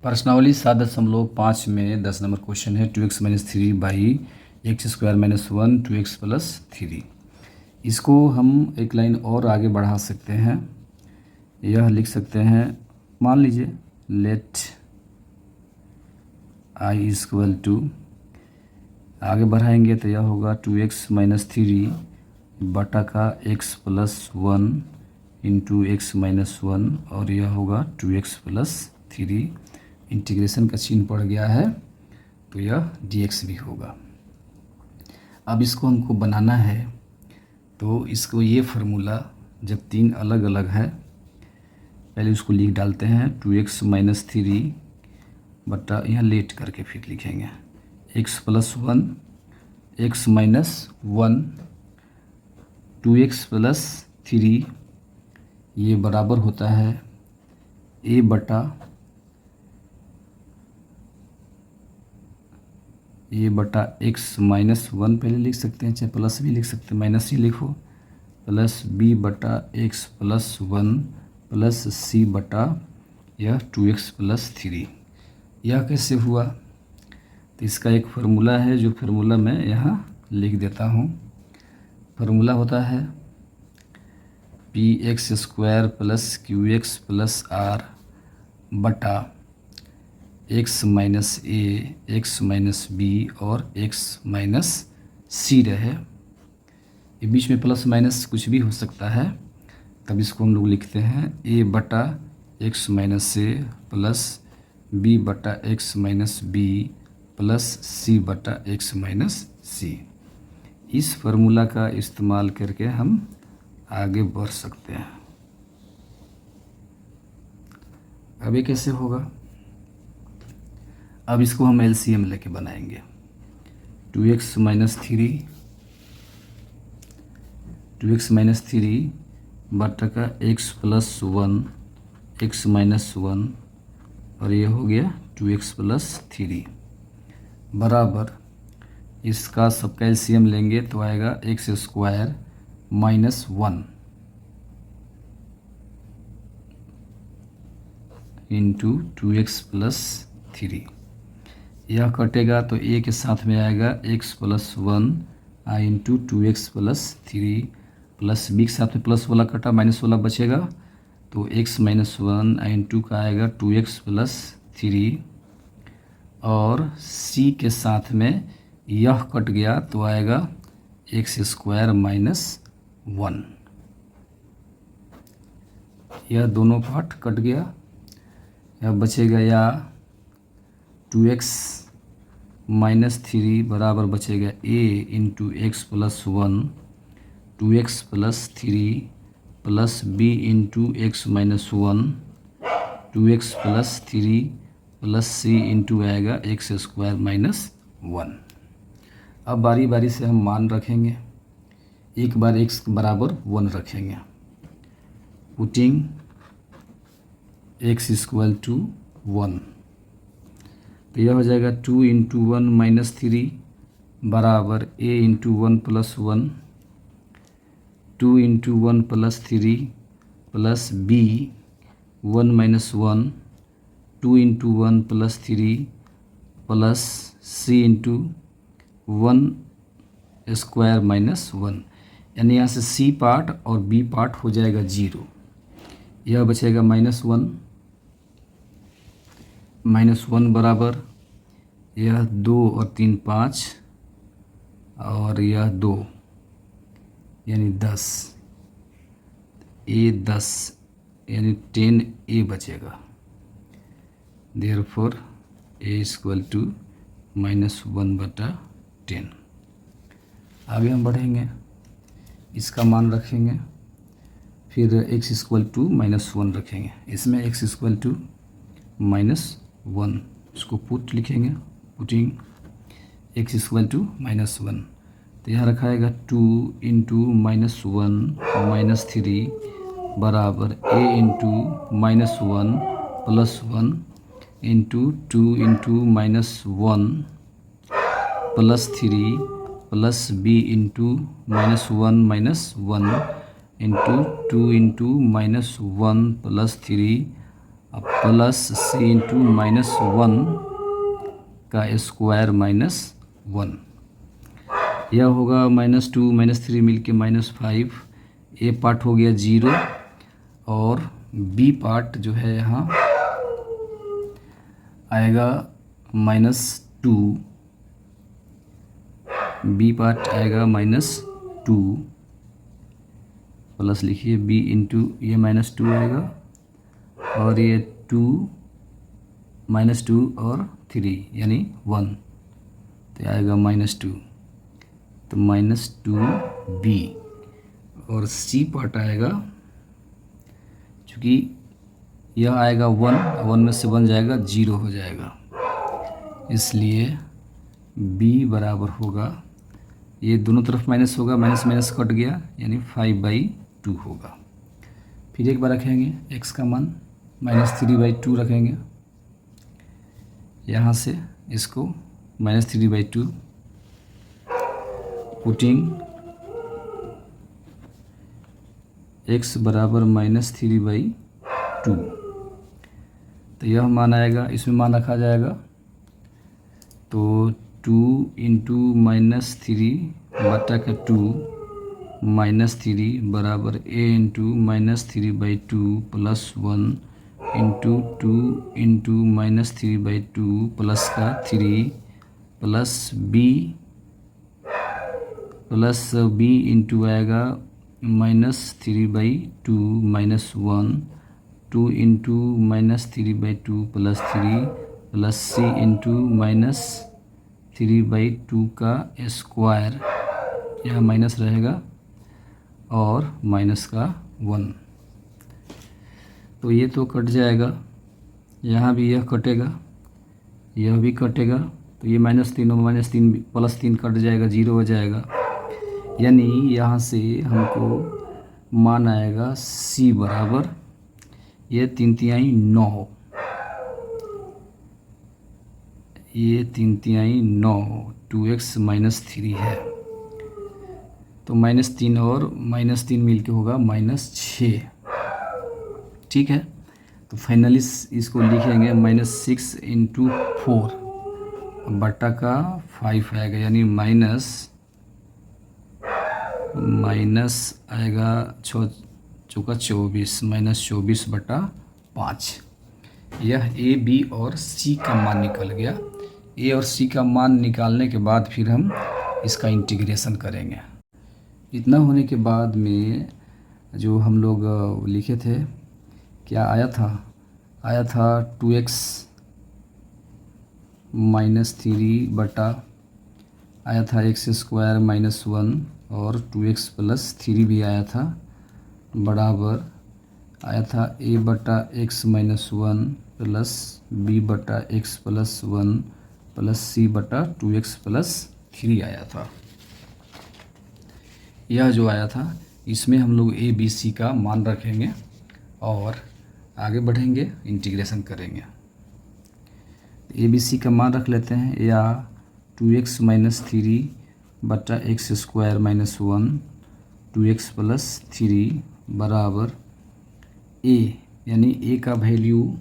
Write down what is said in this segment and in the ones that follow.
प्रश्नावली 7.5 में 10 number question है 2x minus 3 by x square minus 1 2x plus 3। इसको हम एक लाइन और आगे बढ़ा सकते हैं। यह लिख सकते हैं, मान लीजिए लेट i इक्वल टू, आगे बढ़ाएंगे तो यह होगा 2x माइनस 3 बटा का x plus 1 into x minus 1 और यह होगा 2x प्लस 3। इंटीग्रेशन का चिन्ह पड़ गया है तो यह dx भी होगा। अब इसको हमको बनाना है तो इसको ये फार्मूला जब तीन अलग अलग है, पहले उसको लिख डालते हैं 2x माइनस 3 बटा, यहाँ लेट करके फिर लिखेंगे x plus 1 x minus 1 2x plus 3, ये बराबर होता है a बटा x माइनस 1, पहले लिख सकते हैं, चाहे प्लस भी लिख सकते हैं, माइनस ही लिखो, प्लस b बटा x प्लस 1 प्लस c बटा यह 2x प्लस 3। यह कैसे हुआ? तो इसका एक फार्मूला है, जो फार्मूला मैं यहाँ लिख देता हूँ। फार्मूला होता है px square plus qx plus r बटा x minus a x minus b और x माइनस c रहे। ये बीच में प्लस माइनस कुछ भी हो सकता है, तब इसको हम लोग लिखते हैं a बटा x minus a plus b बटा x minus b plus c बटा x माइनस c। इस फार्मूला का इस्तेमाल करके हम आगे बढ़ सकते हैं। अब ये कैसे होगा? अब इसको हम एलसीएम लेके बनाएंगे। 2x माइनस 3 बटा का x प्लस 1 x माइनस 1 और ये हो गया 2x प्लस 3 बराबर, इसका सबका एलसीएम लेंगे तो आएगा x square minus 1 into 2x plus 3। यह कटेगा तो a के साथ में आएगा x plus 1 into 2x plus 3 plus b के साथ में प्लस वाला कटा, माइनस वाला बचेगा तो x माइनस 1 इंटू का आएगा 2x प्लस 3 और c के साथ में यह कट गया तो आएगा x स्क्वायर माइनस 1। यह दोनों पार्ट कट गया, यह बचेगा या 2x माइनस 3 बराबर बचेगा a into x plus 1 2x plus 3 plus b into x minus 1 2x plus 3 plus c into आएगा एक्स स्क्वायर माइनस 1। अब बारी बारी से हम मान रखेंगे। एक बार x बराबर 1 रखेंगे, पुटिंग x इक्वल टू 1, तो यह हो जाएगा 2 इंटू 1 माइनस 3 बराबर a into 1 plus 1 2 into 1 plus 3 plus b 1 minus 1 2 into 1 plus 3 plus c into 1 square minus 1। यानी यहाँ से c पार्ट और b पार्ट हो जाएगा 0। यह बचेगा माइनस 1 बराबर यह 2 और 3 5 और यह 2 यानी 10, a 10 यानी 10a बचेगा। Therefore a equal to minus 1 बटा 10। आगे हम बढ़ेंगे, इसका मान रखेंगे, फिर x इक्वल टू माइनस 1 रखेंगे, इसमें x इक्वल टू माइनस 1, इसको पुट लिखेंगे, putting x equal to minus 1, तो यहाँ रखाएगा 2 इंटू माइनस 1 माइनस 3 बराबर a into minus 1 plus 1 into 2 into minus 1 plus 3 plus b into minus 1 into 2 into minus 1 plus 3 अब plus सी into minus one का square minus one, यह होगा -2 -3 मिल के -5। ए part हो गया 0 और बी पार्ट जो है यहाँ आएगा -2, बी पार्ट आएगा -2 प्लस लिखिए b इंटू ये -2 आएगा और ये 2 -2 और 3 यानी 1, तो आएगा -2, तो -2b और c पार्ट आएगा, चूँकि यह आएगा 1 में से 1 जाएगा 0 हो जाएगा, इसलिए b बराबर होगा, ये दोनों तरफ माइनस होगा, माइनस माइनस कट गया यानी 5/2 होगा। फिर एक बार रखेंगे x का मान -3/2 रखेंगे, यहाँ से इसको -3/2 पुटिंग x बराबर -3/2, तो यह मान आएगा, इसमें मान रखा जाएगा, तो 2 इंटू -3 बटा का 2 -3 बराबर a into -3/2 plus 1 into 2 into -3/2 plus का 3 प्लस b इंटू आएगा -3/2 minus 1 2 into -3/2 plus 3 plus c into -3/2 का स्क्वायर, यह माइनस रहेगा और माइनस का 1, तो ये तो कट जाएगा, यहाँ भी यह कटेगा, यह भी कटेगा, तो ये -3 और -3 प्लस 3 कट जाएगा, 0 हो जाएगा, यानी यहाँ से हमको मान आएगा c बराबर, ये 3/3 9, ये 3/3 9 2x -3 है, तो -3 और -3 मिल के होगा -6, ठीक है। तो फाइनली इसको लिखेंगे -6 इंटू 4 बटा का 5 आएगा, यानी माइनस आएगा 6 चौका 24 -24 बटा 5। यह ए बी और सी का मान निकल गया। ए और सी का मान निकालने के बाद फिर हम इसका इंटीग्रेशन करेंगे। इतना होने के बाद में जो हम लोग लिखे थे, क्या आया था 2x -3 बटा आया था x² -1 और 2x + 3 भी आया था, बराबर आया था a बटा x -1 प्लस b बटा x + 1 प्लस c बटा 2x + 3 आया था। यह जो आया था इसमें हम लोग a b c का मान रखेंगे और आगे बढ़ेंगे, इंटीग्रेशन करेंगे। a b c का मान रख लेते हैं, या 2x -3 बटा x² -1 2x + 3 बराबर a, यानी a का वैल्यू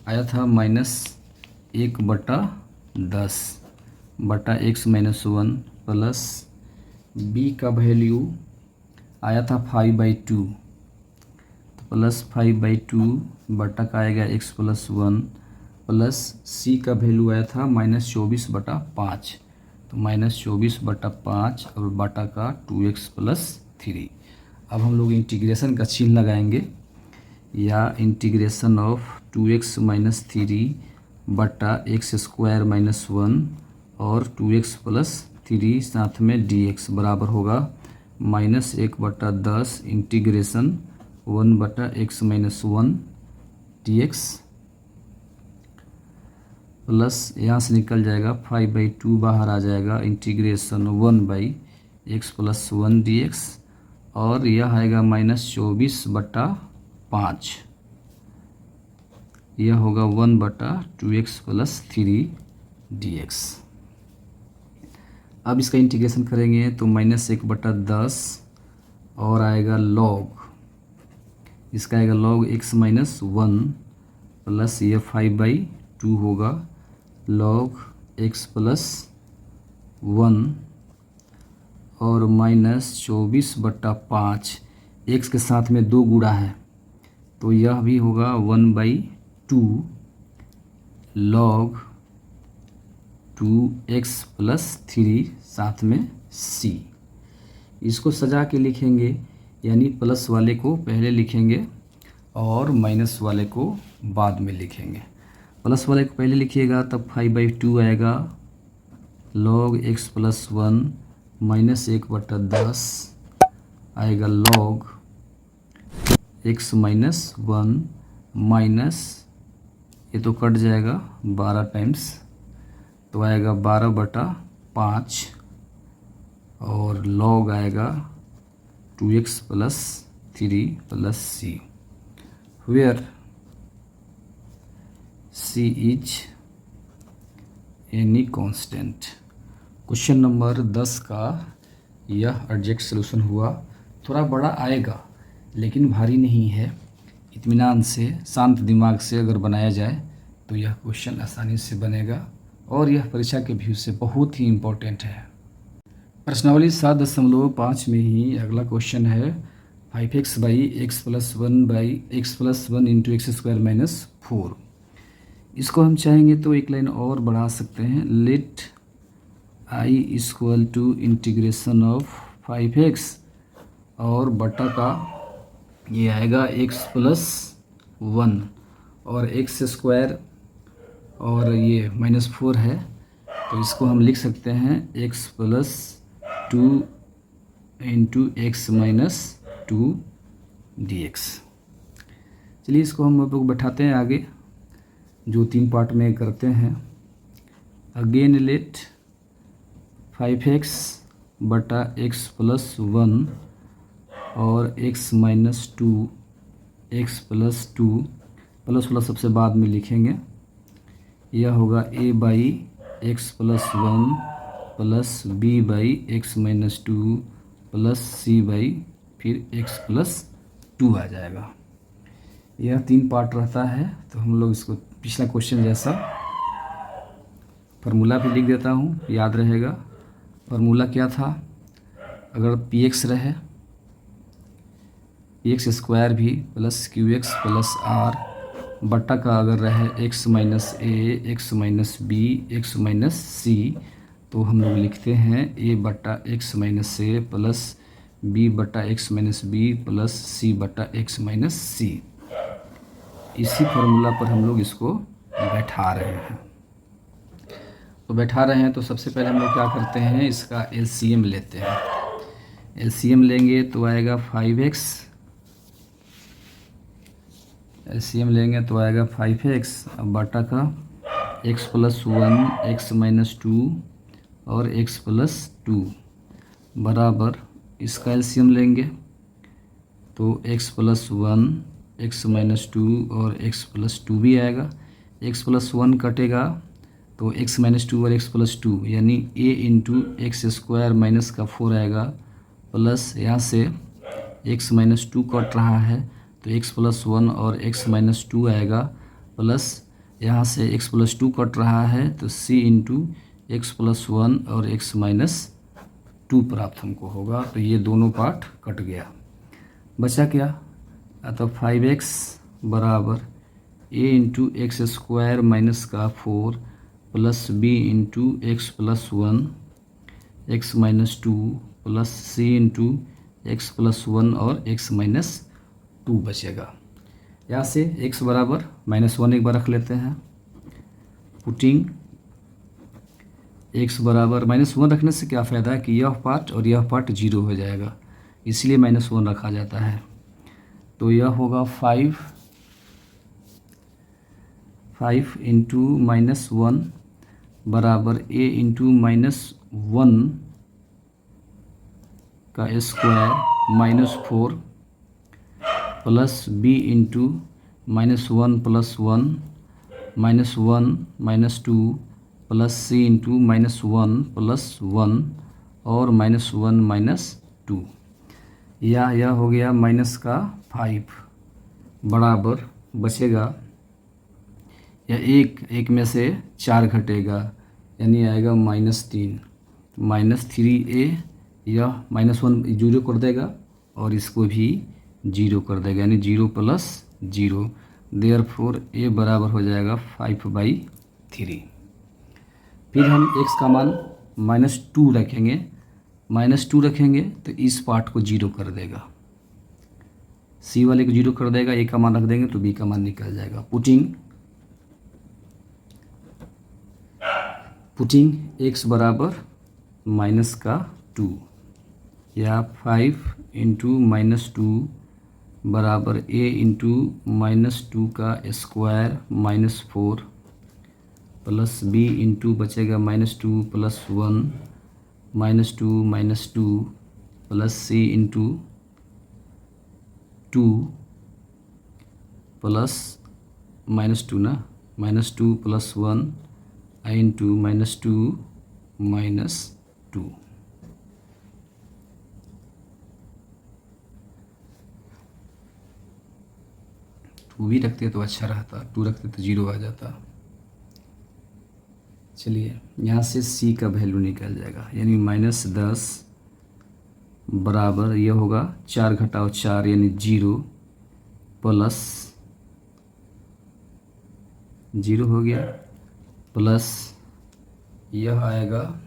आया था -1 बटा 10 बटा x -1 प्लस b का वैल्यू आया था 5/2, तो प्लस 5/2 बटा का आएगा x + 1 प्लस c का वैल्यू आया था -24 बटा 5, तो -24 बटा 5 और बटा का 2x + 3। अब हम लोग इंटीग्रेशन का चिन्ह लगाएंगे, या इंटीग्रेशन ऑफ 2x -3 बटा x² -1 और 2x + 3 साथ में dx बराबर होगा -1 बटा 10 इंटीग्रेशन 1 बटा x -1 dx प्लस यहाँ से निकल जाएगा 5/2 बाहर आ जाएगा, इंटीग्रेशन 1/x + 1 dx और यह आएगा -24 बटा 5, यह होगा 1 बटा 2x + 3 dx। अब इसका इंटीग्रेशन करेंगे तो -1 बटा 10 और आएगा लॉग, इसका आएगा log x -1 प्लस ये 5/2 होगा log x प्लस 1 और माइनस 24/5। x के साथ में 2 गुणा है तो यह भी होगा 1/2 log 2x प्लस 3 साथ में c। इसको सजा के लिखेंगे, यानी प्लस वाले को पहले लिखेंगे और माइनस वाले को बाद में लिखेंगे। प्लस वाले को पहले लिखिएगा तब 5/2 आएगा log x प्लस 1 माइनस 1/10 आएगा log x माइनस 1 माइनस ये तो कट जाएगा 12 टाइम्स तो आएगा 12/5 और log आएगा 2x plus 3 plus c, where c is any constant. Question number 10 का यह एग्जैक्ट सलूशन हुआ। थोड़ा बड़ा आएगा लेकिन भारी नहीं है। इत्मीनान से शांत दिमाग से अगर बनाया जाए तो यह क्वेश्चन आसानी से बनेगा और यह परीक्षा के व्यू से बहुत ही इम्पोर्टेंट है। प्रश्नावली 7.5 में ही अगला क्वेश्चन है 5x/x plus 1 into x square minus 4। इसको हम चाहेंगे तो एक लाइन और बढ़ा सकते हैं। Let i equal to integration of 5x और बटा का ये आएगा x प्लस 1 और एक्स स्क्वायर और ये -4 है तो इसको हम लिख सकते हैं x plus 2 into x minus 2 dx। चलिए इसको हम लोग बैठाते हैं आगे, जो 3 पार्ट में करते हैं। अगेन लेट 5x बटा x प्लस 1 और x minus 2 x plus 2 plus वाला सबसे बाद में लिखेंगे। यह होगा a/x plus 1 plus b/x minus 2 plus c/ फिर x प्लस 2 आ जाएगा। यह 3 पार्ट रहता है तो हम लोग इसको पिछला क्वेश्चन जैसा फार्मूला भी लिख देता हूँ, याद रहेगा। फार्मूला क्या था? अगर px रहे px स्क्वायर भी प्लस qx प्लस r बटा का अगर रहे x minus a x minus b x minus c तो हम लोग लिखते हैं a बटा x minus a plus b बटा x minus b plus c बटा x माइनस c। इसी फार्मूला पर हम लोग इसको बैठा रहे हैं। तो बैठा रहे हैं तो सबसे पहले हम लोग क्या करते हैं, इसका LCM लेते हैं। LCM लेंगे तो आएगा 5x, LCM लेंगे तो आएगा 5x बटा का x प्लस 1 x माइनस 2 और x प्लस 2 बराबर इसका LCM लेंगे तो x प्लस 1 x माइनस 2 और x प्लस 2 भी आएगा। x प्लस 1 कटेगा तो x माइनस 2 और x प्लस 2 यानी a into x square minus का 4 आएगा प्लस यहाँ से x माइनस 2 कट रहा है तो x प्लस 1 और x माइनस 2 आएगा प्लस यहाँ से x प्लस 2 कट रहा है तो c इंटू एक्स प्लस 1 और x माइनस 2 प्राप्त हमको होगा। तो ये दोनों पार्ट कट गया, बचा क्या? तो 5x बराबर a into x square minus का 4 plus b into x plus 1 x minus 2 plus c into x plus 1 और x माइनस 2 बचेगा। यहाँ से x बराबर -1 एक बार रख लेते हैं। पुटिंग x बराबर -1 रखने से क्या फ़ायदा है कि यह पार्ट और यह पार्ट 0 हो जाएगा, इसलिए -1 रखा जाता है। तो यह होगा 5 इंटू -1 बराबर a इंटू -1 का square -4 plus b into -1 plus 1 -1 -2 plus c into -1 plus 1 और -1 -2। यह हो गया माइनस का 5 बराबर बचेगा या एक में से 4 घटेगा यानी आएगा -3, -3a, यह -1 जीरो कर देगा और इसको भी जीरो कर देगा यानी 0 + 0। देयरफॉर a बराबर हो जाएगा 5/3। फिर हम x का मान -2 रखेंगे, -2 रखेंगे तो इस पार्ट को जीरो कर देगा, c वाले को जीरो कर देगा, a का मान रख देंगे तो b का मान निकल जाएगा। पुटिंग x बराबर -2 या 5 × -2 बराबर a × -2 का स्क्वायर -4 प्लस b इंटू बचेगा -2 + 1 -2 प्लस c इंटू 2 प्लस -2 ना, -2 + 1 इंटू -2 -2। टू भी रखते तो अच्छा रहता, 2 रखते तो 0 आ जाता। चलिए यहाँ से c का वैल्यू निकल जाएगा यानी -10 बराबर ये होगा 4 घटाओ 4 यानी 0 प्लस 0 हो गया, प्लस यह आएगा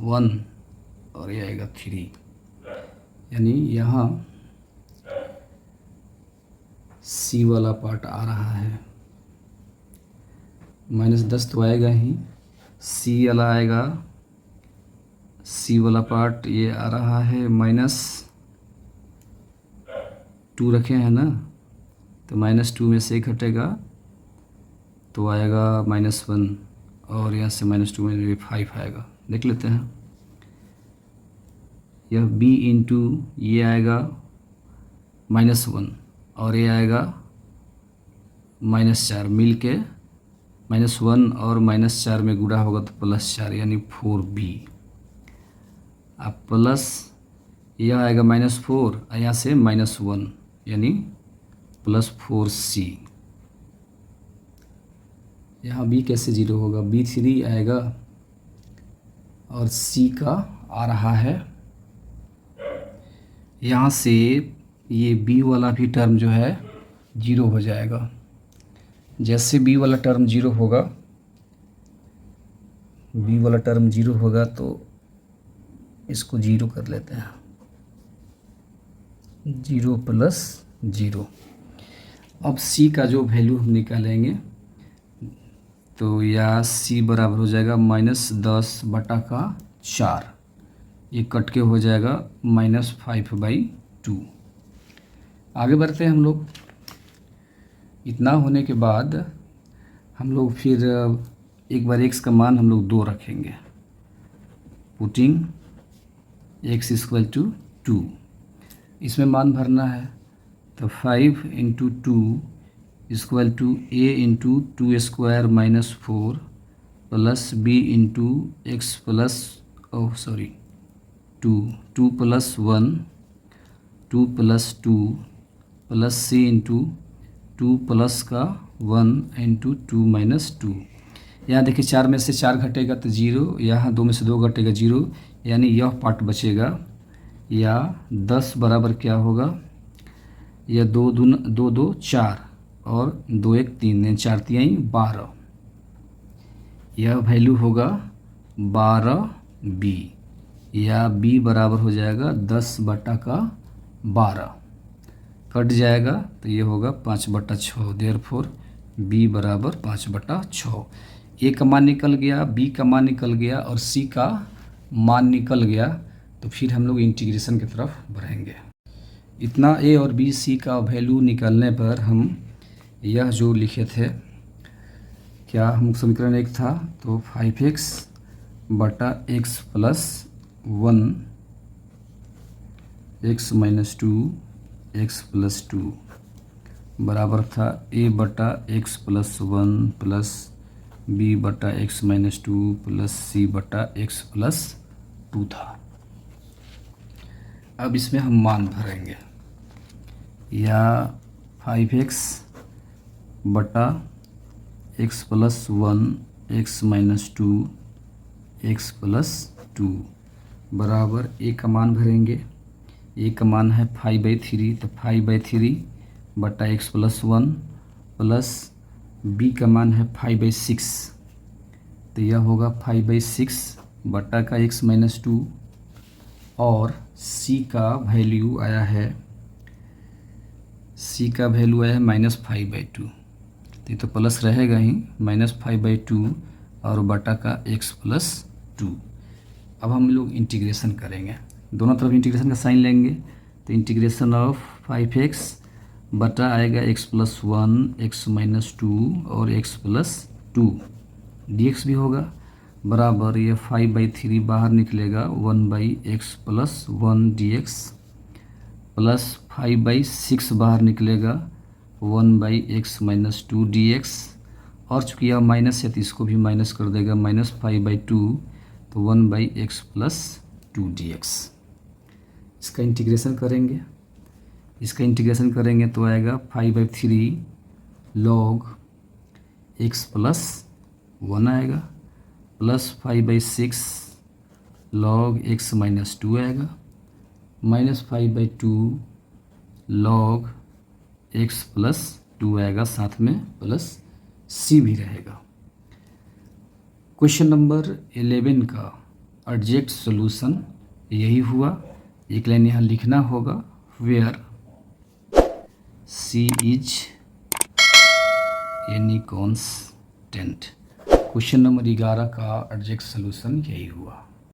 1 और ये आएगा 3 यानी यहाँ c वाला पार्ट आ रहा है -10 तो आएगा ही, c वाला आएगा, c वाला पार्ट ये आ रहा है -2 रखे हैं ना, तो -2 में से घटेगा तो आएगा -1 और यहाँ से -2 में भी 5 आएगा। देख लेते हैं, यह b इंटू ये आएगा -1 और ये आएगा -4 मिल के -1 और -4 में गुणा होगा तो +4 यानी 4b। अब प्लस यह आएगा -4 और यहाँ से -1 यानी +4c। यहाँ b कैसे 0 होगा, b3 आएगा और c का आ रहा है, यहाँ से ये b वाला भी टर्म जो है 0 हो जाएगा। जैसे b वाला टर्म 0 होगा, b वाला टर्म 0 होगा तो इसको 0 कर लेते हैं, 0 + 0। अब c का जो वैल्यू हम निकालेंगे तो या c बराबर हो जाएगा -10/4, ये कट के हो जाएगा -5/2। आगे बढ़ते हैं हम लोग। इतना होने के बाद हम लोग फिर एक बार x का मान हम लोग 2 रखेंगे, पुटिंग x = 2, इसमें मान भरना है तो 5 × 2 = a × 2² - 4 plus b into x plus 2 + 1 2 + 2 plus c into 2 plus का 1 इंटू 2 - 2। यहाँ देखिए 4 में से 4 घटेगा तो 0, यहाँ 2 में से 2 घटेगा 0 यानी यह पार्ट बचेगा। या 10 बराबर क्या होगा, यह 2 2 4 और 2 1 3 4 3 12, यह वैल्यू होगा 12b या b बराबर हो जाएगा 10/12, कट जाएगा तो ये होगा 5/6। देयरफॉर b बराबर 5/6। a का मान निकल गया, b का मान निकल गया और c का मान निकल गया, तो फिर हम लोग इंटीग्रेशन की तरफ बढ़ेंगे। इतना a और b c का वैल्यू निकालने पर हम यह जो लिखे थे, क्या हम समीकरण 1 था तो 5x बटा x + 1 x - 2 x + 2 बराबर था a बटा x + 1 प्लस b बटा x - 2 प्लस c बटा x + 2 था। अब इसमें हम मान भरेंगे, या 5x बटा x plus 1 x minus 2 x plus 2 बराबर a का मान भरेंगे। a का मान है 5/3 तो 5/3 बटा x प्लस 1 प्लस b का मान है 5/6 तो यह होगा 5/6 बटा का x माइनस 2 और c का वैल्यू आया है -5/2 तो ये तो प्लस रहेगा ही -5/2 और बटा का x प्लस 2। अब हम लोग इंटीग्रेशन करेंगे, दोनों तरफ इंटीग्रेशन का साइन लेंगे तो इंटीग्रेशन ऑफ 5x बटा आएगा x प्लस 1 x माइनस 2 और x प्लस 2 dx भी होगा बराबर ये 5/3 बाहर निकलेगा 1/x प्लस 1 dx प्लस 5/6 बाहर निकलेगा 1/x माइनस 2 dx और चूँकि यह माइनस है तो इसको भी माइनस कर देगा -5/2 तो 1/x प्लस 2 dx। इसका इंटीग्रेशन करेंगे तो आएगा 5/3 log x प्लस 1 आएगा प्लस 5/6 log x माइनस 2 आएगा -5/2 log x प्लस 2 आएगा, साथ में प्लस c भी रहेगा। क्वेश्चन नंबर 11 का एग्जैक्ट सॉल्यूशन यही हुआ। एक लाइन यहाँ लिखना होगा where c is any constant. Question number 11 का एग्जैक्ट सॉल्यूशन यही हुआ।